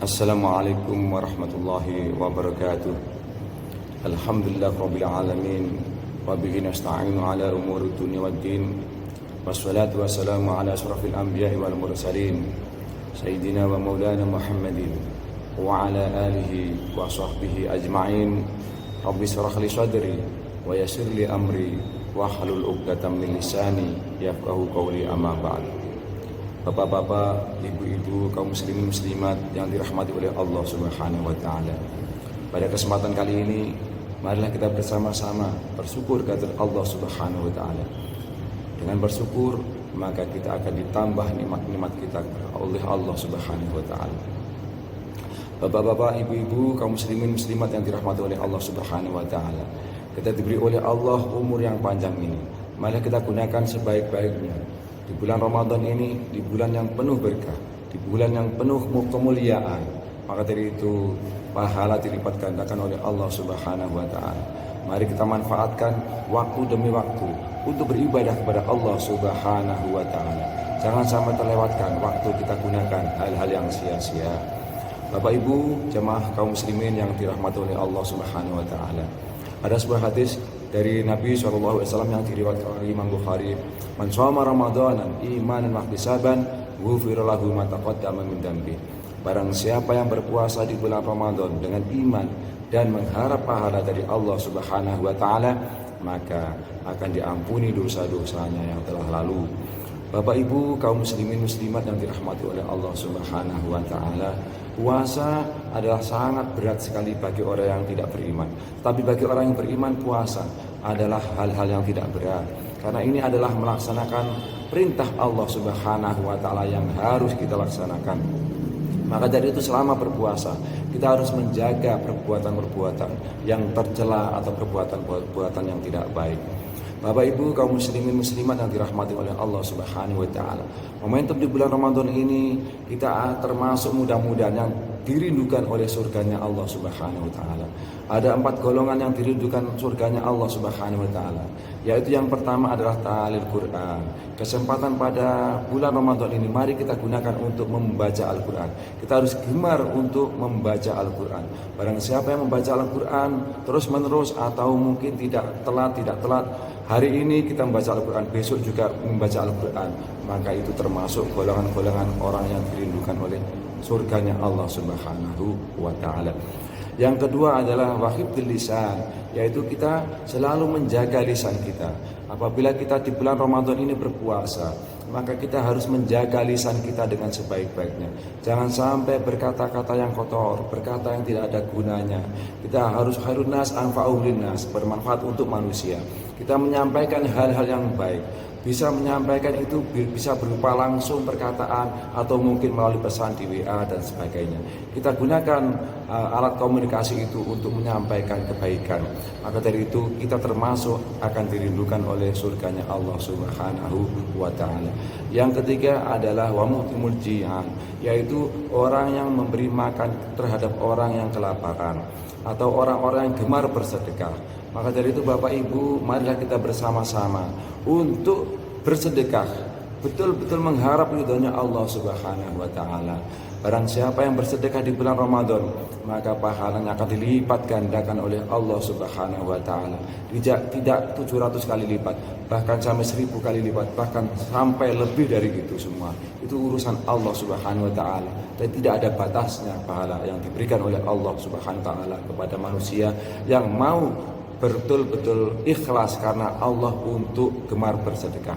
Assalamualaikum warahmatullahi wabarakatuh. Alhamdulillah rabbil alamin wa bihi nasta'inu ala umuri dunya waddin. Wassalatu wassalamu ala asyrafil anbiya'i wal mursalin sayyidina wa maulana Muhammadin wa ala alihi wa sahbihi ajma'in. Rabbi shrah li sadri wa yassir li amri wa hlul 'uqdatam min lisani yafqahu qawli, amma ba'd. Bapak-bapak, ibu-ibu, kaum muslimin muslimat yang dirahmati oleh Allah Subhanahu wa taala. Pada kesempatan kali ini, marilah kita bersama-sama bersyukur kepada Allah Subhanahu wa taala. Dengan bersyukur, maka kita akan ditambah nikmat-nikmat kita oleh Allah Subhanahu wa taala. Bapak-bapak, ibu-ibu, kaum muslimin muslimat yang dirahmati oleh Allah Subhanahu wa taala. Kita diberi oleh Allah umur yang panjang ini. Marilah kita gunakan sebaik-baiknya. Di bulan Ramadan ini, di bulan yang penuh berkah, di bulan yang penuh kemuliaan, maka dari itu pahala dilipat gandakan oleh Allah Subhanahu wa taala. Mari kita manfaatkan waktu demi waktu untuk beribadah kepada Allah Subhanahu wa taala. Jangan sampai terlewatkan waktu kita gunakan hal-hal yang sia-sia. Bapak Ibu, jemaah kaum muslimin yang dirahmati oleh Allah Subhanahu wa taala. Ada sebuah hadis dari Nabi SAW yang diriwayatkan oleh Imam Bukhari, "Man shoma Ramadanan imanan wa ihtisaban, ghufira lahu ma taqaddama min dambi." Barang siapa yang berpuasa di bulan Ramadan dengan iman dan mengharap pahala dari Allah Subhanahu wa taala, maka akan diampuni dosa-dosanya yang telah lalu. Bapak Ibu, kaum muslimin muslimat yang dirahmati oleh Allah Subhanahu wa taala, puasa adalah sangat berat sekali bagi orang yang tidak beriman. Tapi bagi orang yang beriman, puasa adalah hal-hal yang tidak berat. Karena ini adalah melaksanakan perintah Allah Subhanahu wa taala yang harus kita laksanakan. Maka dari itu selama berpuasa, kita harus menjaga perbuatan-perbuatan yang tercela atau perbuatan-perbuatan yang tidak baik. Bapak Ibu, kaum muslimin muslimat yang dirahmati oleh Allah Subhanahu wa taala. Momentum di bulan Ramadan ini kita termasuk mudah-mudahan yang dirindukan oleh surganya Allah Subhanahu wa taala. Ada 4 golongan yang dirindukan surganya Allah Subhanahu wa taala. Yaitu yang pertama adalah ta'alil Quran. Kesempatan pada bulan Ramadan ini mari kita gunakan untuk membaca Al-Quran. Kita harus gemar untuk membaca Al-Quran. Barang siapa yang membaca Al-Quran terus menerus atau mungkin tidak telat, hari ini kita membaca Al-Quran, besok juga membaca Al-Quran, maka itu termasuk golongan-golongan orang yang dirindukan oleh surganya Allah Subhanahu wa taala. Yang kedua adalah wahibdil lisan, yaitu kita selalu menjaga lisan kita. Apabila kita di bulan Ramadan ini berpuasa, maka kita harus menjaga lisan kita dengan sebaik-baiknya. Jangan sampai berkata-kata yang kotor, berkata yang tidak ada gunanya. Kita harus khairun nas anfa'uhum linnas, bermanfaat untuk manusia. Kita menyampaikan hal-hal yang baik. Bisa menyampaikan itu bisa berupa langsung perkataan atau mungkin melalui pesan di WA dan sebagainya. Kita gunakan alat komunikasi itu untuk menyampaikan kebaikan. Maka dari itu kita termasuk akan dirindukan oleh surganya Allah Subhanahu wa taala. Yang ketiga adalah wa mutimul ji'an, yaitu orang yang memberi makan terhadap orang yang kelaparan atau orang-orang yang gemar bersedekah. Maka dari itu Bapak Ibu, marilah kita bersama-sama untuk bersedekah, betul-betul mengharap ridhonya Allah Subhanahu wa taala. Barang siapa yang bersedekah di bulan Ramadan, maka pahalanya akan dilipat gandakan oleh Allah Subhanahu wa taala. Tidak 700 kali lipat, bahkan sampai 1000 kali lipat, bahkan sampai lebih dari itu semua. Itu urusan Allah Subhanahu wa taala. Dan tidak ada batasnya pahala yang diberikan oleh Allah Subhanahu wa taala kepada manusia yang mau betul-betul ikhlas karena Allah untuk gemar bersedekah.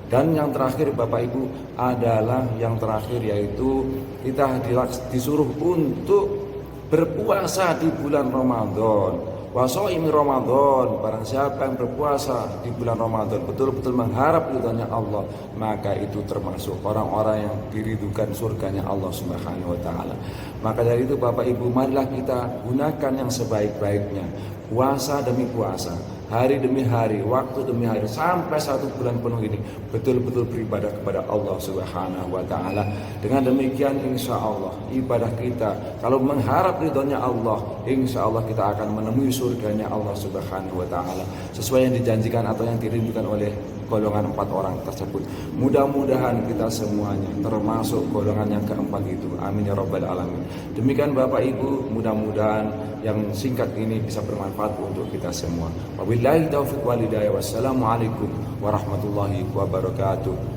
Dan yang terakhir Bapak Ibu adalah yang terakhir, yaitu kita disuruh untuk berpuasa di bulan Ramadan. Wasoimi Ramadan, barang siapa yang berpuasa di bulan Ramadan betul-betul mengharap ridhonya Allah, maka itu termasuk orang-orang yang diridhokan surganya Allah Subhanahu wa taala. Maka dari itu Bapak Ibu, marilah kita gunakan yang sebaik-baiknya. Puasa demi puasa, hari demi hari, waktu demi hari, sampai 1 bulan penuh ini betul-betul beribadah kepada Allah Subhanahu wa taala. Dengan demikian insya Allah ibadah kita kalau mengharap ridhonya Allah, insya Allah kita akan menemui surganya Allah Subhanahu wa taala sesuai yang dijanjikan atau yang dirindukan oleh golongan 4 orang tersebut. Mudah-mudahan kita semuanya termasuk golongan yang keempat itu. Amin ya rabbal alamin. Demikian Bapak Ibu, mudah-mudahan yang singkat ini bisa bermanfaat untuk kita semua. Wabillahi taufiq wal hidayah. Wassalamualaikum warahmatullahi wabarakatuh.